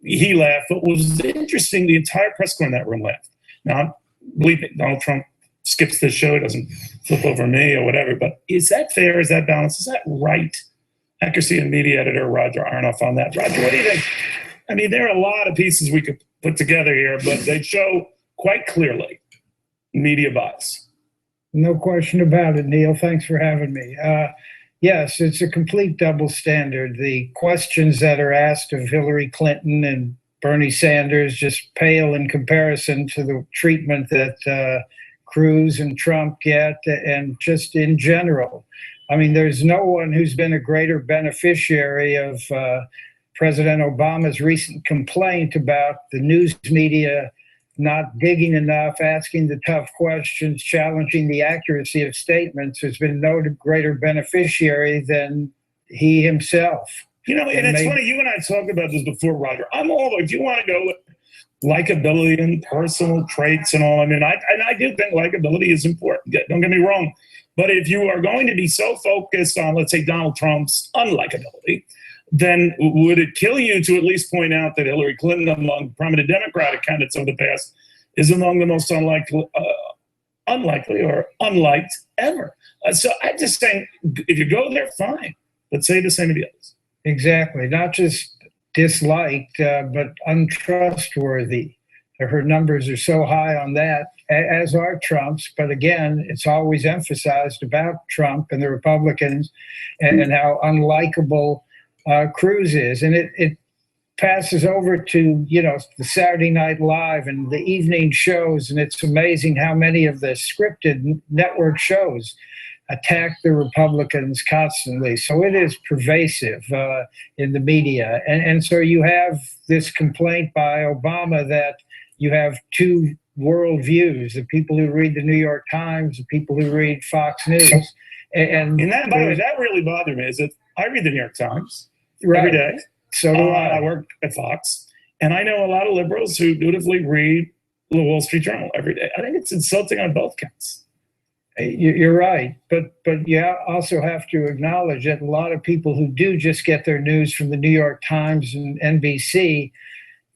He laughed. What was interesting, the entire press corps in that room laughed. Now, believe me, Donald Trump skips this show, doesn't flip over me or whatever, but is that fair? Is that balanced? Is that right? Accuracy and media editor Roger Aronoff on that. Roger, what do you think? I mean, there are a lot of pieces we could put together here, but they show quite clearly media bias. No question about it, Neil. Thanks for having me. Yes, it's a complete double standard. The questions that are asked of Hillary Clinton and Bernie Sanders just pale in comparison to the treatment that Cruz and Trump get, and just in general. I mean, there's no one who's been a greater beneficiary of President Obama's recent complaint about the news media not digging enough, asking the tough questions, challenging the accuracy of statements. There's been no greater beneficiary than he himself. You know, and it's funny, you and I talked about this before, Roger. I'm all, if you want to go with likability and personal traits and all, I mean, I do think likability is important. Don't get me wrong. But if you are going to be so focused on, let's say, Donald Trump's unlikability, then would it kill you to at least point out that Hillary Clinton, among prominent Democratic candidates of the past, is among the most unlikely or unliked ever? So I'm just saying, if you go there, fine. But say the same to the others. Exactly. Not just disliked, but untrustworthy. Her numbers are so high on that, as are Trump's. But again, it's always emphasized about Trump and the Republicans and how unlikable Cruz is. And it passes over to, you know, the Saturday Night Live and the evening shows. And it's amazing how many of the scripted network shows attack the Republicans constantly. So it is pervasive in the media. And so you have this complaint by Obama that you have two worldviews, the people who read the New York Times, the people who read Fox News. And that, by the way, that really bothered me, is that I read the New York Times right. every day. So do I. I work at Fox, and I know a lot of liberals who dutifully read the Wall Street Journal every day. I think it's insulting on both counts. You're right, but you also have to acknowledge that a lot of people who do just get their news from the New York Times and NBC,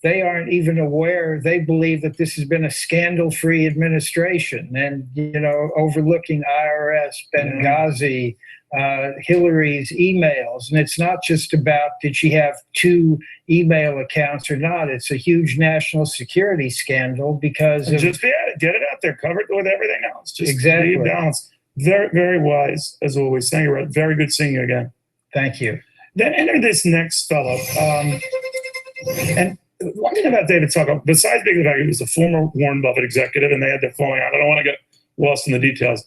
they aren't even aware. They believe that this has been a scandal-free administration, and overlooking IRS, Benghazi, Hillary's emails. And it's not just about did she have 2 email accounts or not. It's a huge national security scandal because just get it out there, cover it with everything else. Just exactly. Be balanced. Very, very wise as always. Thank you, Rod. Very good seeing you again. Thank you. Then enter this next fellow. And one thing about David Stossel, besides being the fact he was a former Warren Buffett executive and they had their falling out, I don't want to get lost in the details.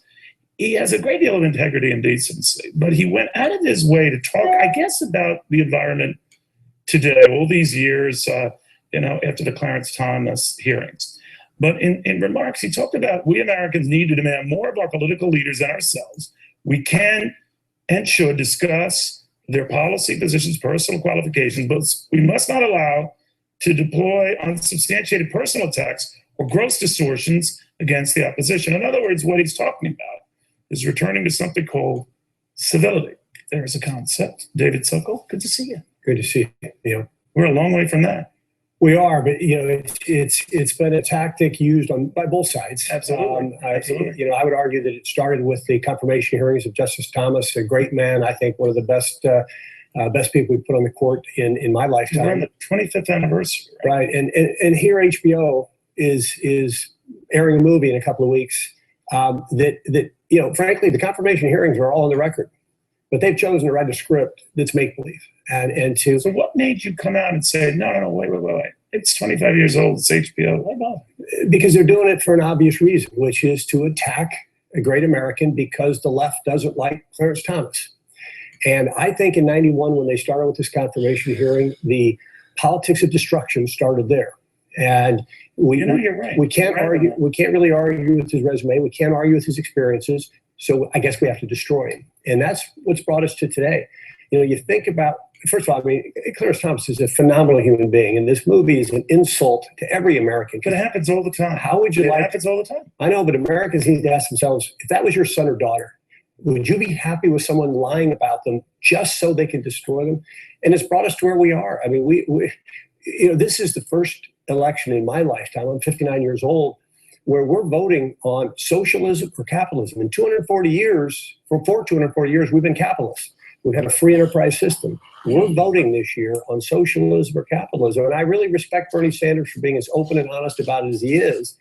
He has a great deal of integrity and decency, but he went out of his way to talk, I guess, about the environment today, all these years, after the Clarence Thomas hearings. But in remarks, he talked about we Americans need to demand more of our political leaders and ourselves. We can and should discuss their policy positions, personal qualifications, but we must not allow to deploy unsubstantiated personal attacks or gross distortions against the opposition. In other words, what he's talking about is returning to something called civility. There's a concept. David Stossel, good to see you. Good to see you, Neil. We're a long way from that. We are, but it's been a tactic used by both sides. Absolutely. Absolutely. I would argue that it started with the confirmation hearings of Justice Thomas, a great man. I think one of the best people we put on the court in my lifetime. We're on the 25th anniversary, right? And here HBO is airing a movie in a couple of weeks that frankly, the confirmation hearings are all on the record, but they've chosen to write a script that's make believe. So what made you come out and say, no, wait. It's 25 years old. It's HBO. Why not? Because they're doing it for an obvious reason, which is to attack a great American because the left doesn't like Clarence Thomas. And I think in 91, when they started with this confirmation hearing, the politics of destruction started there. And you're right. We can't argue. We can't really argue with his resume. We can't argue with his experiences. So I guess we have to destroy him. And that's what's brought us to today. You think about, first of all, Clarence Thomas is a phenomenal human being, and this movie is an insult to every American. But it happens all the time. How would you It happens all the time. I know, but Americans need to ask themselves, if that was your son or daughter, Would you be happy with someone lying about them just so they can destroy them? And it's brought us to where we are. I mean, this is the first election in my lifetime. I'm 59 years old, where we're voting on socialism or capitalism. In 240 years, for 240 years, we've been capitalists. We've had a free enterprise system. We're voting this year on socialism or capitalism. And I really respect Bernie Sanders for being as open and honest about it as he is.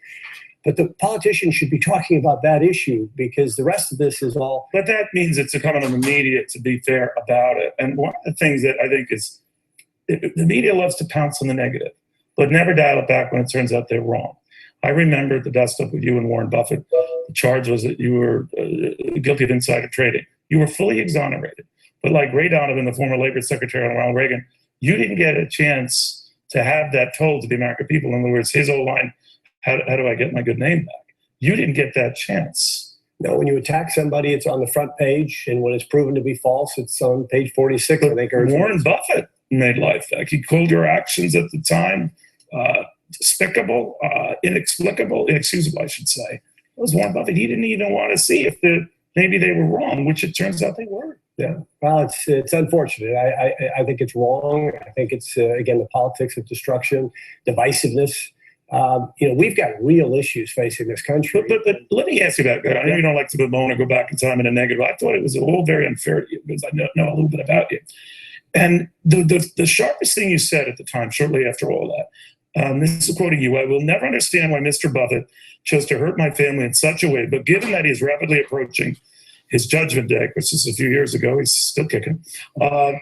But the politicians should be talking about that issue, because the rest of this is all. But that means it's incumbent on the media to be fair about it. And one of the things that I think is, the media loves to pounce on the negative, but never dial it back when it turns out they're wrong. I remember the dust up with you and Warren Buffett. The charge was that you were guilty of insider trading. You were fully exonerated. But like Ray Donovan, the former Labor Secretary under Ronald Reagan, you didn't get a chance to have that told to the American people. In other words, his old line, how do I get my good name back? You didn't get that chance. No, when you attack somebody, it's on the front page. And when it's proven to be false, it's on page 46. I think. Warren Buffett made life back. He called your actions at the time despicable, inexplicable, inexcusable, I should say. It was Warren Buffett. He didn't even want to see if maybe they were wrong, which it turns out they were. Yeah, well, it's unfortunate. I think it's wrong. I think it's, again, the politics of destruction, divisiveness. We've got real issues facing this country. But let me ask you about that. I know you don't like to bemoan or go back in time in a negative. I thought it was all very unfair to you because I know a little bit about you. And the sharpest thing you said at the time, shortly after all that, this is quoting you, "I will never understand why Mr. Buffett chose to hurt my family in such a way, but given that he is rapidly approaching his judgment day, which is a few years ago, he's still kicking, I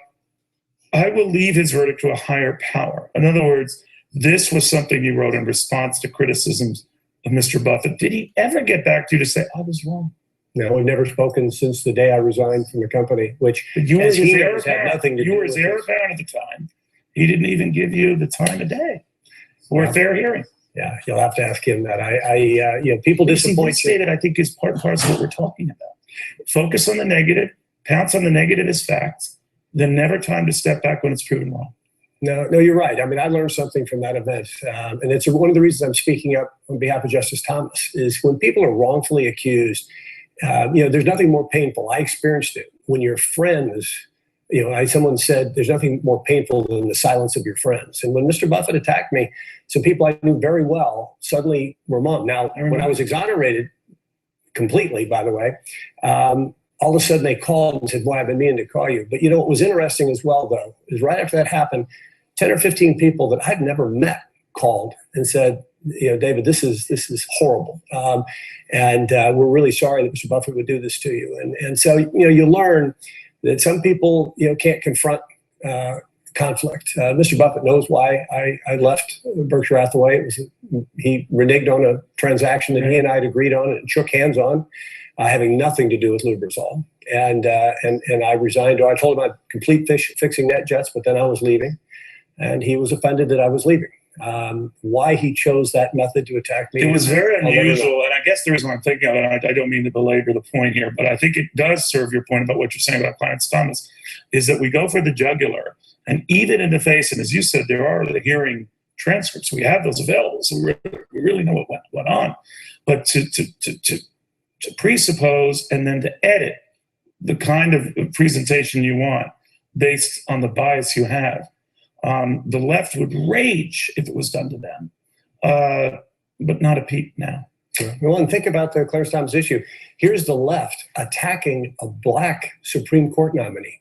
will leave his verdict to a higher power." In other words, this was something you wrote in response to criticisms of Mr. Buffett. Did he ever get back to you to say, I was wrong? No, we've never spoken since the day I resigned from the company, which you were as his he heir knows, had nothing to do You were with his heir this. apparent at the time. He didn't even give you the time of day or a fair hearing. Yeah, you'll have to ask him that. People disappoint you. That I think is part and parcel of what we're talking about. Focus on the negative, pounce on the negative as facts, then never time to step back when it's proven wrong. No, you're right. I mean, I learned something from that event. And it's one of the reasons I'm speaking up on behalf of Justice Thomas is when people are wrongfully accused, there's nothing more painful. I experienced it when your friends, someone said there's nothing more painful than the silence of your friends. And when Mr. Buffett attacked me, some people I knew very well suddenly were mum. Now, when I was exonerated completely, by the way, all of a sudden they called and said, boy, I've been meaning to call you. But what was interesting as well, though, is right after that happened, 10 or 15 people that I'd never met called and said, David, this is horrible. We're really sorry that Mr. Buffett would do this to you. And so, you learn that some people, can't confront conflict. Mr. Buffett knows why I left Berkshire Hathaway. He reneged on a transaction that he and I had agreed on and shook hands on, having nothing to do with Lubrizol. And I resigned. I told him I'd complete fixing NetJets, but then I was leaving. And he was offended that I was leaving. Why he chose that method to attack me. It was very unusual. And I guess the reason I'm thinking of it, and I don't mean to belabor the point here, but I think it does serve your point about what you're saying about Clarence Thomas, is that we go for the jugular. And even in the face, and as you said, there are the hearing transcripts. We have those available, so we really know what went on. But to presuppose and then to edit the kind of presentation you want based on the bias you have, the left would rage if it was done to them, but not a peep now. Well, and think about the Clarence Thomas issue. Here's the left attacking a black Supreme Court nominee.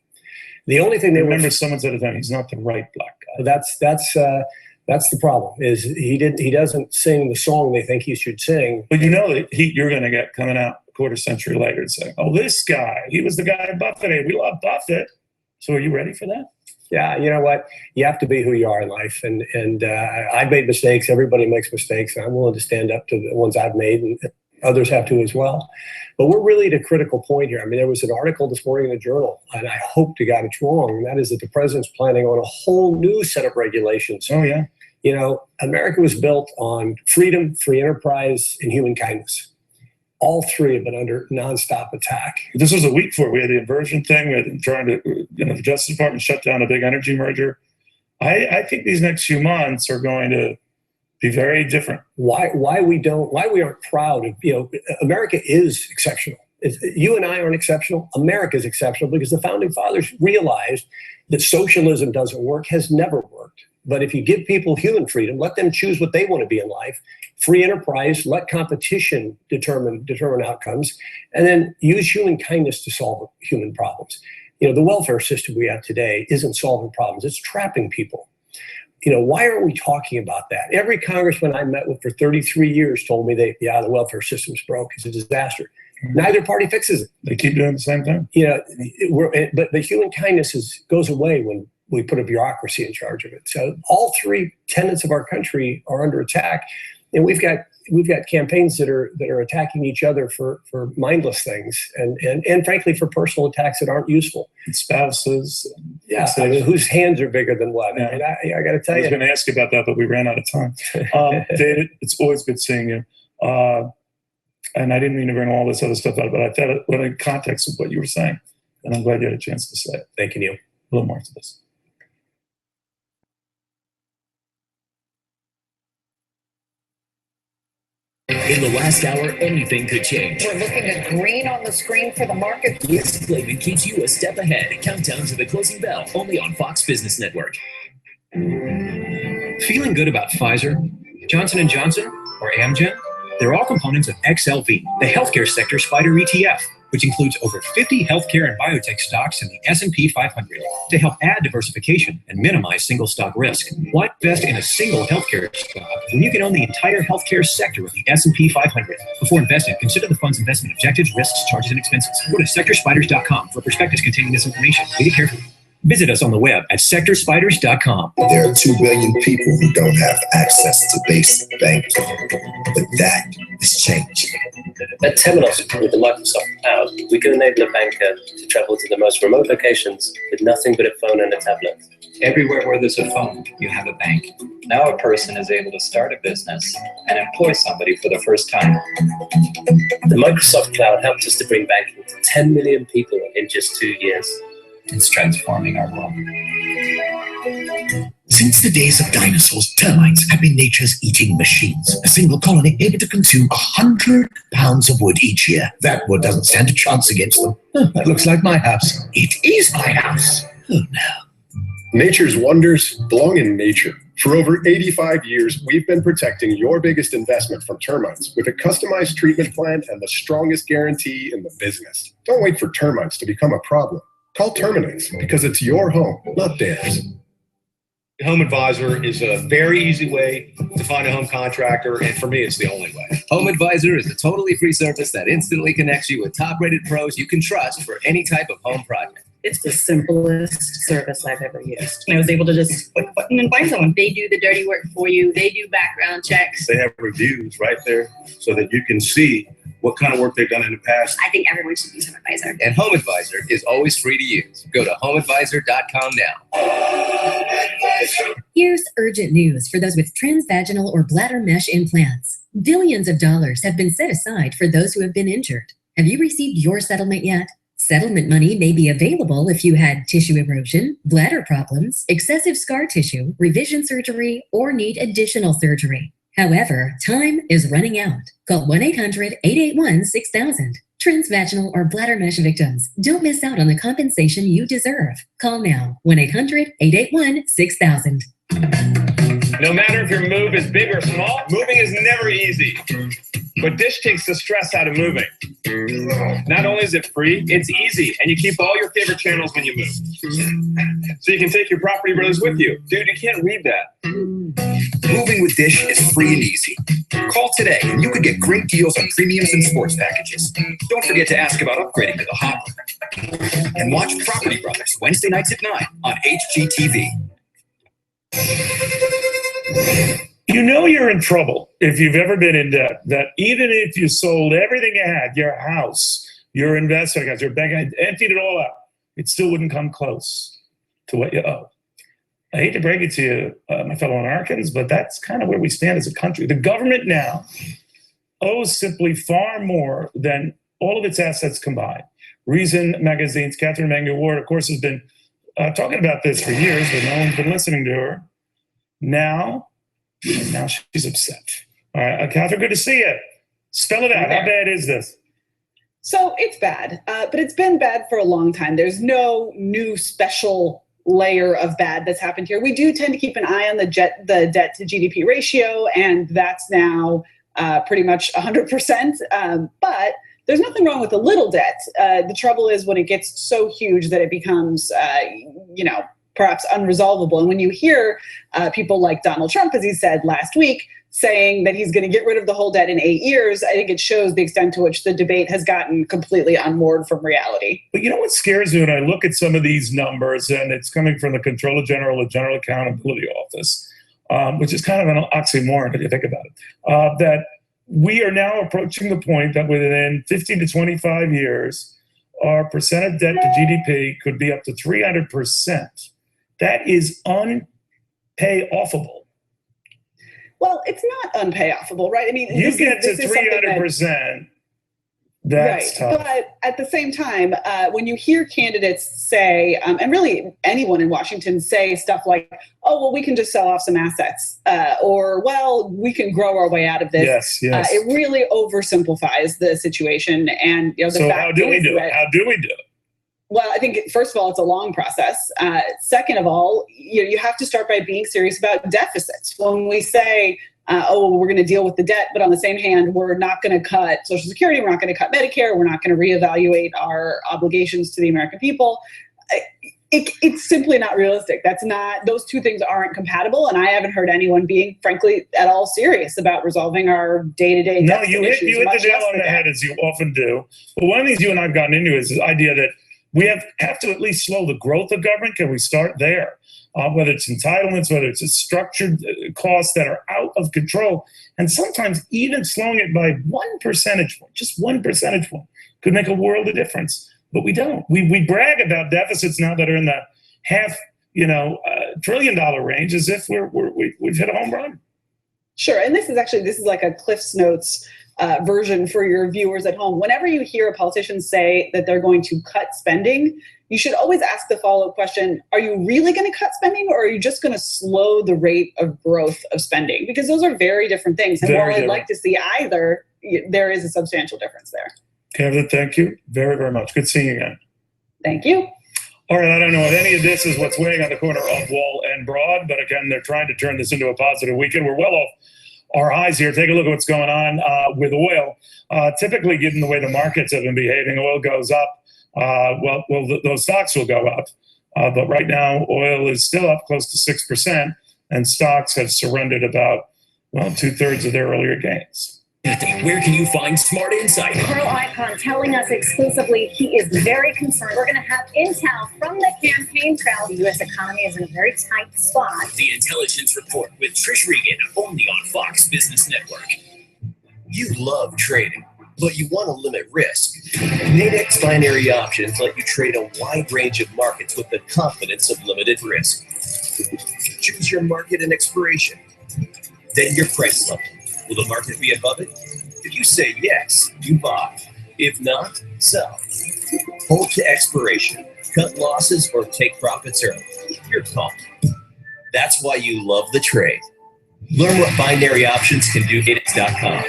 The only thing they remember, someone said to them, he's not the right black guy. That's the problem. Is he doesn't sing the song they think he should sing. But you're going to get coming out a quarter century later and saying, "Oh, this guy, he was the guy Buffett. We love Buffett." So are you ready for that? Yeah, you know what? You have to be who you are in life. And I've made mistakes. Everybody makes mistakes. And I'm willing to stand up to the ones I've made, and others have to as well. But we're really at a critical point here. I mean, there was an article this morning in the Journal, and I hope to God it's wrong, and that is that the president's planning on a whole new set of regulations. Oh, yeah. America was built on freedom, free enterprise, and human kindness. All three have been under nonstop attack. This was a week for it. We had the inversion thing. We had trying to, the Justice Department shut down a big energy merger. I think these next few months are going to be very different. Why we aren't proud of, America is exceptional. You and I aren't exceptional. America's exceptional because the founding fathers realized that socialism doesn't work, has never worked. But if you give people human freedom, let them choose what they want to be in life, free enterprise, let competition determine outcomes, and then use human kindness to solve human problems. The welfare system we have today isn't solving problems. It's trapping people. Why are we talking about that? Every congressman I met with for 33 years told me the welfare system's broke. It's a disaster. Neither party fixes it. They keep doing the same thing. But the human kindness goes away when we put a bureaucracy in charge of it. So all three tenets of our country are under attack, and we've got campaigns that are attacking each other for mindless things, and frankly for personal attacks that aren't useful. Spouses. Yeah, whose hands are bigger than what? Yeah. I got to tell you. I was going to ask you about that, but we ran out of time. David, it's always good seeing you. And I didn't mean to bring all this other stuff out, but I thought it went in context of what you were saying, and I'm glad you had a chance to say it. Thank you, Neil. A little more to this. In the last hour, anything could change. We're looking at green on the screen for the market. This segment keeps you a step ahead. Countdown to the closing bell, only on Fox Business Network. Feeling good about Pfizer, Johnson & Johnson, or Amgen? They're all components of XLV, the healthcare sector SPDR ETF, which includes over 50 healthcare and biotech stocks in the S&P 500 to help add diversification and minimize single stock risk. Why invest in a single healthcare stock when you can own the entire healthcare sector with the S&P 500? Before investing, consider the fund's investment objectives, risks, charges, and expenses. Go to sectorspiders.com for prospectus containing this information. Read it carefully. Visit us on the web at sectorspiders.com. There are 2 billion people who don't have access to basic banking, but that is changing. At Temenos, with the Microsoft Cloud, we can enable a banker to travel to the most remote locations with nothing but a phone and a tablet. Everywhere where there's a phone, you have a bank. Now a person is able to start a business and employ somebody for the first time. The Microsoft Cloud helped us to bring banking to 10 million people in just 2 years. It's transforming our world. Since the days of dinosaurs, termites have been nature's eating machines. A single colony able to consume 100 pounds of wood each year. That wood doesn't stand a chance against them. That looks like my house. It is my house. Oh no. Nature's wonders belong in nature. For over 85 years, we've been protecting your biggest investment from termites with a customized treatment plan and the strongest guarantee in the business. Don't wait for termites to become a problem. Call Terminix because it's your home, not theirs. Home Advisor is a very easy way to find a home contractor, and for me, it's the only way. Home Advisor is a totally free service that instantly connects you with top-rated pros you can trust for any type of home project. It's the simplest service I've ever used. I was able to just click a button and find someone. They do the dirty work for you. They do background checks. They have reviews right there so that you can see what kind of work they've done in the past. I think everyone should use Home Advisor. And Home Advisor is always free to use. Go to homeadvisor.com now. Here's urgent news for those with transvaginal or bladder mesh implants. Billions of dollars have been set aside for those who have been injured. Have you received your settlement yet? Settlement money may be available if you had tissue erosion, bladder problems, excessive scar tissue, revision surgery, or need additional surgery. However, time is running out. Call 1-800-881-6000. Transvaginal or bladder mesh victims, don't miss out on the compensation you deserve. Call now, 1-800-881-6000. No matter if your move is big or small, moving is never easy. But Dish takes the stress out of moving. Not only is it free, it's easy, and you keep all your favorite channels when you move. So you can take your property brothers with you. Dude, you can't read that. Moving with Dish is free and easy. Call today and you could get great deals on premiums and sports packages. Don't forget to ask about upgrading to the Hopper. And watch Property Brothers Wednesday nights at 9 on HGTV. You know you're in trouble if you've ever been in debt, that even if you sold everything you had, your house, your investment accounts, your bank, emptied it all out, it still wouldn't come close to what you owe. I hate to break it to you, my fellow Americans, but that's kind of where we stand as a country. The government now owes simply far more than all of its assets combined. Reason Magazine's Catherine Mangu-Ward, of course, has been talking about this for years, but no one's been listening to her. Now she's upset. All right, Catherine, good to see you. Spell it out. How bad is this? So it's bad, but it's been bad for a long time. There's no new special layer of bad that's happened here. We do tend to keep an eye on the debt to GDP ratio, and that's now pretty much 100%. But there's nothing wrong with a little debt. The trouble is when it gets so huge that it becomes, perhaps unresolvable. And when you hear people like Donald Trump, as he said last week, saying that he's going to get rid of the whole debt in 8 years, I think it shows the extent to which the debate has gotten completely unmoored from reality. But you know what scares me when I look at some of these numbers, and it's coming from the Comptroller General of General Accountability Office, which is kind of an oxymoron if you think about it, that we are now approaching the point that within 15 to 25 years, our percent of debt to GDP could be up to 300%. That is unpayoffable. Well, it's not unpayoffable, right? I mean, you get to 300%. That's right. tough. But at the same time, when you hear candidates say, and really anyone in Washington say stuff like, oh, well, we can just sell off some assets, or, well, we can grow our way out of this. Yes. It really oversimplifies the situation. And so how do we do it? How do we do it? Well, I think, first of all, it's a long process. Second of all, you have to start by being serious about deficits. When we say, we're going to deal with the debt, but on the same hand, we're not going to cut Social Security, we're not going to cut Medicare, we're not going to reevaluate our obligations to the American people, it's simply not realistic. Those two things aren't compatible, and I haven't heard anyone being, frankly, at all serious about resolving our day-to-day debt issues. No, you hit the nail on the head, as you often do. But one of the things you and I have gotten into is the idea that we have to at least slow the growth of government. Can we start there? Whether it's entitlements, whether it's structured costs that are out of control. And sometimes even slowing it by 1 percentage point, just 1 percentage point, could make a world of difference. But we don't. We brag about deficits now that are in the $500 billion range as if we've hit a home run. Sure. And this is like a Cliff's Notes version for your viewers at home. Whenever you hear a politician say that they're going to cut spending, you should always ask the follow-up question, are you really going to cut spending, or are you just going to slow the rate of growth of spending? Because those are very different things. And while I'd like to see either, there is a substantial difference there. Kevin, thank you very, very much. Good seeing you again. Thank you. All right, I don't know if any of this is what's weighing on the corner of Wall and Broad, but again, they're trying to turn this into a positive weekend. We're well off our highs here. Take a look at what's going on with oil. Typically, given the way the markets have been behaving, oil goes up. Those stocks will go up. But right now, oil is still up close to 6%, and stocks have surrendered about, 2/3 of their earlier gains. Where can you find smart insight? Pearl Icon telling us exclusively he is very concerned. We're going to have intel from the campaign trail. The U.S. economy is in a very tight spot. The Intelligence Report with Trish Regan, only on Fox Business Network. You love trading, but you want to limit risk. Nadex Binary Options let you trade a wide range of markets with the confidence of limited risk. Choose your market and expiration, then your price level. Will the market be above it? If you say yes, you buy. If not, sell. Hold to expiration, cut losses, or take profits early. Your call. That's why you love the trade. Learn what binary options can do at Nadex.com.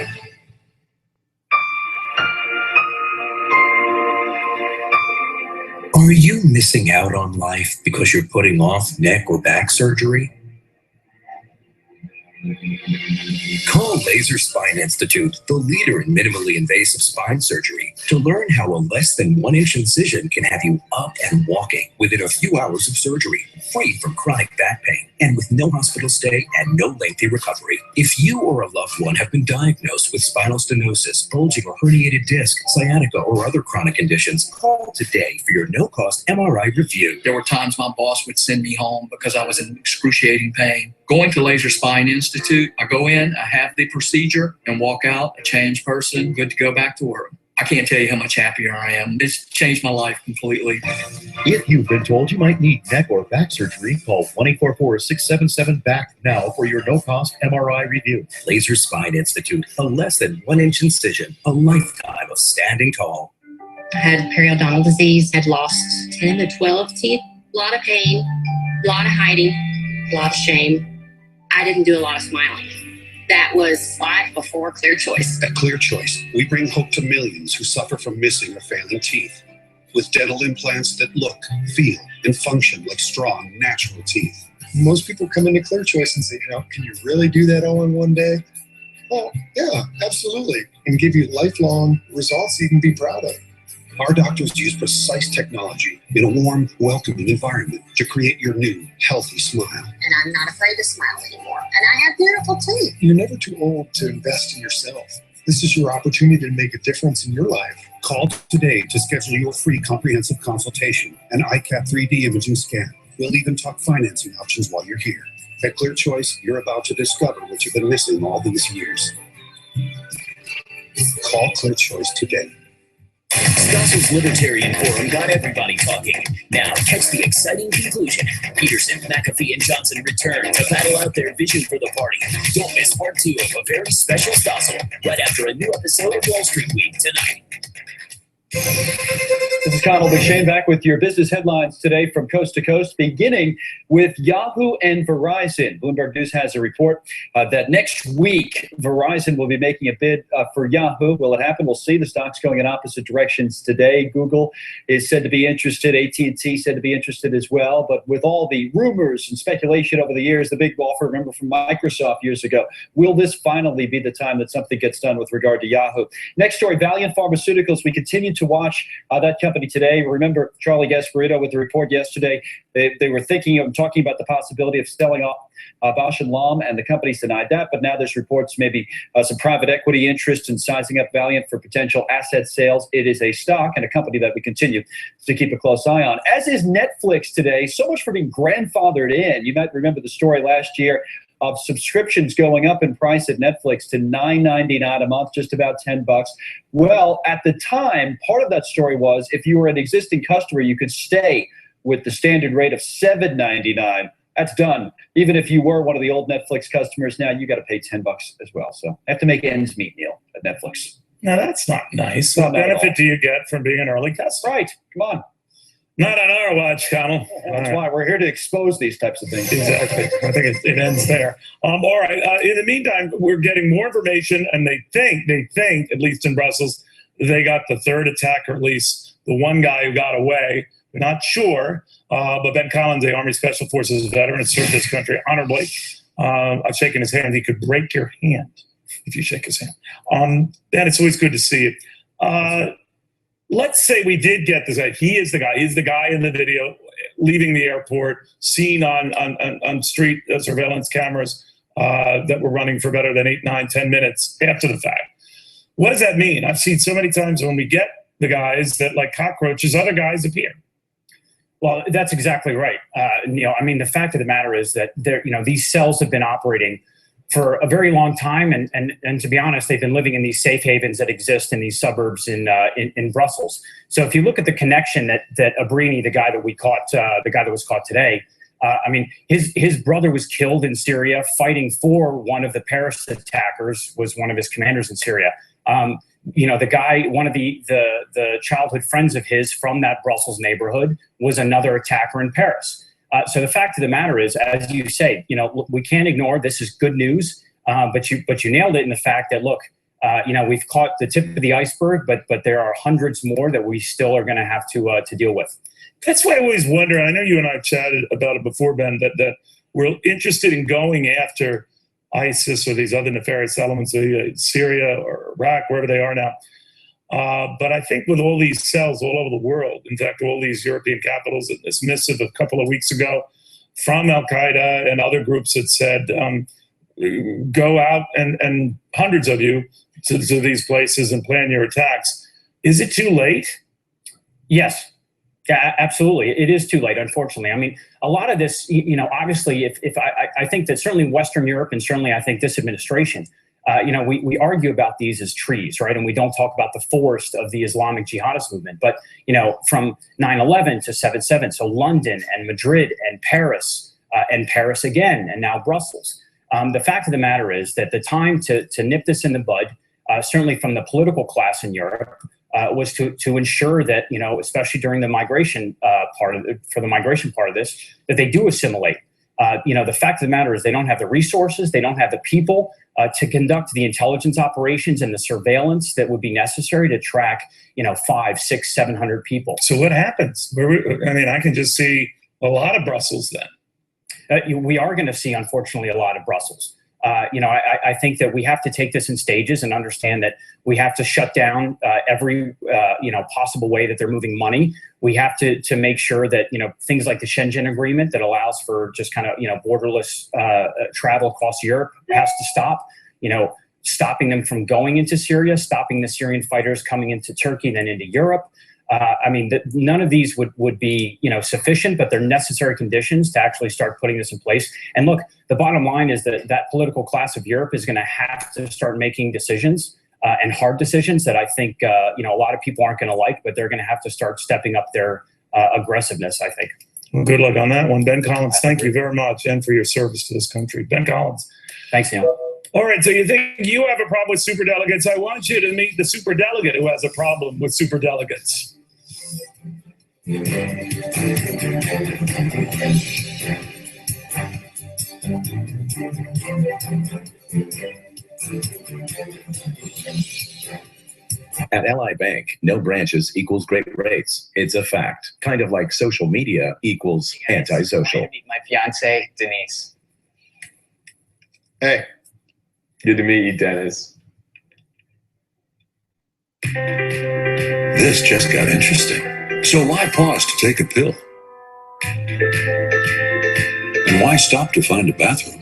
Are you missing out on life because you're putting off neck or back surgery? Call Laser Spine Institute, the leader in minimally invasive spine surgery, to learn how a less than 1-inch incision can have you up and walking within a few hours of surgery, free from chronic back pain, and with no hospital stay and no lengthy recovery. If you or a loved one have been diagnosed with spinal stenosis, bulging or herniated disc, sciatica, or other chronic conditions, call today for your no-cost MRI review. There were times my boss would send me home because I was in excruciating pain. Going to Laser Spine Institute, I go in, I have the procedure, and walk out a changed person, good to go back to work. I can't tell you how much happier I am. It's changed my life completely. If you've been told you might need neck or back surgery, call 1-844-677-BACK now for your no-cost MRI review. Laser Spine Institute, a less than 1-inch incision, a lifetime of standing tall. I had periodontal disease, had lost 10 to 12 teeth, a lot of pain, a lot of hiding, a lot of shame. I didn't do a lot of smiling. That was life before Clear Choice. At Clear Choice, we bring hope to millions who suffer from missing or failing teeth. With dental implants that look, feel, and function like strong, natural teeth. Most people come into Clear Choice and say, can you really do that all in one day? Well, yeah, absolutely. And give you lifelong results you can be proud of. Our doctors use precise technology in a warm, welcoming environment to create your new, healthy smile. And I'm not afraid to smile anymore. And I have beautiful teeth. You're never too old to invest in yourself. This is your opportunity to make a difference in your life. Call today to schedule your free comprehensive consultation, an ICAP 3D imaging scan. We'll even talk financing options while you're here. At Clear Choice, you're about to discover what you've been missing all these years. Call Clear Choice today. Stossel's Libertarian Forum got everybody talking. Now, catch the exciting conclusion. Peterson, McAfee, and Johnson return to battle out their vision for the party. Don't miss part 2 of a very special Stossel right after a new episode of Wall Street Week tonight. This is Connell McShane back with your business headlines today from coast to coast, beginning with Yahoo and Verizon. Bloomberg News has a report that next week Verizon will be making a bid for Yahoo. Will it happen? We'll see. The stock's going in opposite directions today. Google is said to be interested. AT&T said to be interested as well. But with all the rumors and speculation over the years, the big offer, remember from Microsoft years ago, will this finally be the time that something gets done with regard to Yahoo? Next story, Valiant Pharmaceuticals. We continue to watch that company today. Remember Charlie Gasparito with the report yesterday. They were thinking of talking about the possibility of selling off Bausch & Lomb, and the company's denied that. But now there's reports maybe some private equity interest in sizing up Valiant for potential asset sales. It is a stock and a company that we continue to keep a close eye on, as is Netflix today. So much for being grandfathered in. You might remember the story last year of subscriptions going up in price at Netflix to $9.99 a month, just about $10. Well, at the time, part of that story was if you were an existing customer, you could stay with the standard rate of $7.99. That's done. Even if you were one of the old Netflix customers, now you got to pay $10 as well. So I have to make ends meet, Neil, at Netflix. Now that's not nice. What benefit do you get from being an early customer? Right. Come on. Not on our watch, Connell. That's why we're here to expose these types of things. Exactly. I think it ends there. All right. In the meantime, we're getting more information, and they think, at least in Brussels, they got the third attack, or at least the one guy who got away. We're not sure, but Ben Collins, the Army Special Forces veteran, has served this country honorably. I've shaken his hand. He could break your hand if you shake his hand. And it's always good to see it. Let's say we did get this guy. He is the guy. He's the guy in the video leaving the airport, seen on street surveillance cameras that were running for better than 8, 9, 10 minutes after the fact. What does that mean? I've seen so many times when we get the guys that, like cockroaches, other guys appear. Well, that's exactly right. The fact of the matter is that these cells have been operating for a very long time, and to be honest, they've been living in these safe havens that exist in these suburbs in Brussels. So if you look at the connection that Abrini, the guy that we caught, the guy that was caught today, his brother was killed in Syria fighting for one of the Paris attackers, was one of his commanders in Syria. The guy, one of the childhood friends of his from that Brussels neighborhood, was another attacker in Paris. So the fact of the matter is, as you say, we can't ignore this is good news, but you nailed it in the fact that, look, we've caught the tip of the iceberg, but there are hundreds more that we still are going to have to deal with. That's why I always wonder. I know you and I chatted about it before, Ben, that we're interested in going after ISIS or these other nefarious elements of Syria or Iraq, wherever they are now. But I think with all these cells all over the world, in fact, all these European capitals, this missive a couple of weeks ago from Al-Qaeda and other groups that said, go out and hundreds of you to these places and plan your attacks. Is it too late? Yes. Yeah, absolutely. It is too late, unfortunately. A lot of this, obviously, if I think that certainly Western Europe and certainly I think this administration, we argue about these as trees, right? And we don't talk about the forest of the Islamic jihadist movement. But, from 9/11 to 7/7, so London and Madrid and Paris again, and now Brussels. The fact of the matter is that the time to nip this in the bud, certainly from the political class in Europe, was to ensure that, especially during the migration part of this, that they do assimilate. The fact of the matter is they don't have the resources, they don't have the people to conduct the intelligence operations and the surveillance that would be necessary to track, 500, 600, 700 people. So what happens? I can just see a lot of Brussels then. We are going to see, unfortunately, a lot of Brussels. I think that we have to take this in stages and understand that we have to shut down every possible way that they're moving money. We have to make sure that things like the Schengen Agreement that allows for just kind of borderless travel across Europe has to stop. Stopping them from going into Syria, stopping the Syrian fighters coming into Turkey and then into Europe. None of these would be sufficient, but they're necessary conditions to actually start putting this in place. And look, the bottom line is that political class of Europe is going to have to start making decisions and hard decisions that I think a lot of people aren't going to like, but they're going to have to start stepping up their aggressiveness, I think. Well, good luck on that one. Ben Collins, thank you very much, and for your service to this country. Ben Collins. Thanks, Neil. All right, so you think you have a problem with superdelegates? I want you to meet the superdelegate who has a problem with superdelegates. At Ally Bank, no branches equals great rates. It's a fact. Kind of like social media equals antisocial. Meet my fiance, Denise. Hey, good to meet you, Dennis. This just got interesting. So why pause to take a pill? And why stop to find a bathroom?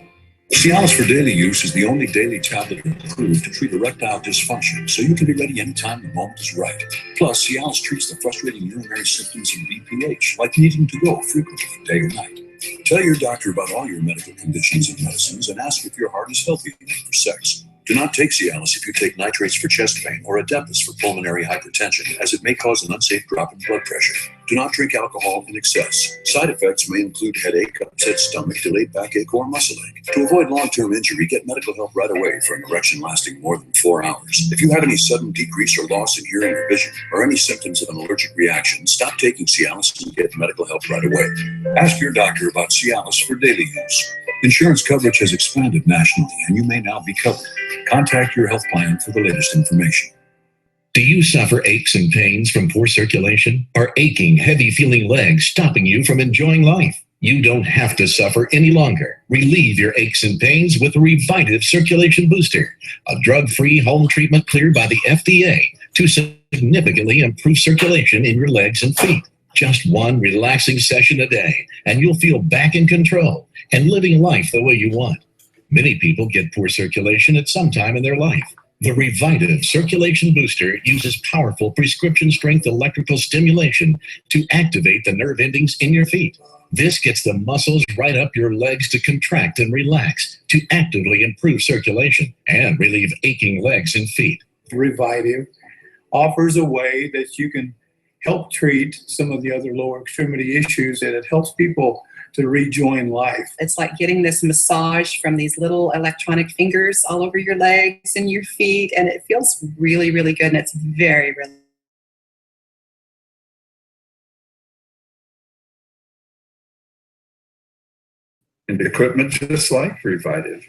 Cialis for daily use is the only daily tablet approved to treat erectile dysfunction, so you can be ready anytime the moment is right. Plus, Cialis treats the frustrating urinary symptoms of BPH, like needing to go frequently, day or night. Tell your doctor about all your medical conditions and medicines and ask if your heart is healthy enough for sex. Do not take Cialis if you take nitrates for chest pain or Adeptus for pulmonary hypertension, as it may cause an unsafe drop in blood pressure. Do not drink alcohol in excess. Side effects may include headache, upset stomach, delayed backache, or muscle ache. To avoid long-term injury, get medical help right away for an erection lasting more than 4 hours. If you have any sudden decrease or loss in hearing or vision, or any symptoms of an allergic reaction, stop taking Cialis and get medical help right away. Ask your doctor about Cialis for daily use. Insurance coverage has expanded nationally, and you may now be covered. Contact your health plan for the latest information. Do you suffer aches and pains from poor circulation? Are aching, heavy-feeling legs stopping you from enjoying life? You don't have to suffer any longer. Relieve your aches and pains with a Revitive Circulation Booster, a drug-free home treatment cleared by the FDA to significantly improve circulation in your legs and feet. Just one relaxing session a day, and you'll feel back in control and living life the way you want. Many people get poor circulation at some time in their life. The Revitive Circulation Booster uses powerful prescription-strength electrical stimulation to activate the nerve endings in your feet. This gets the muscles right up your legs to contract and relax, to actively improve circulation and relieve aching legs and feet. Revitive offers a way that you can help treat some of the other lower extremity issues, and it helps people to rejoin life. It's like getting this massage from these little electronic fingers all over your legs and your feet, and it feels really, really good, and it's very relaxing. And equipment just like Revitive.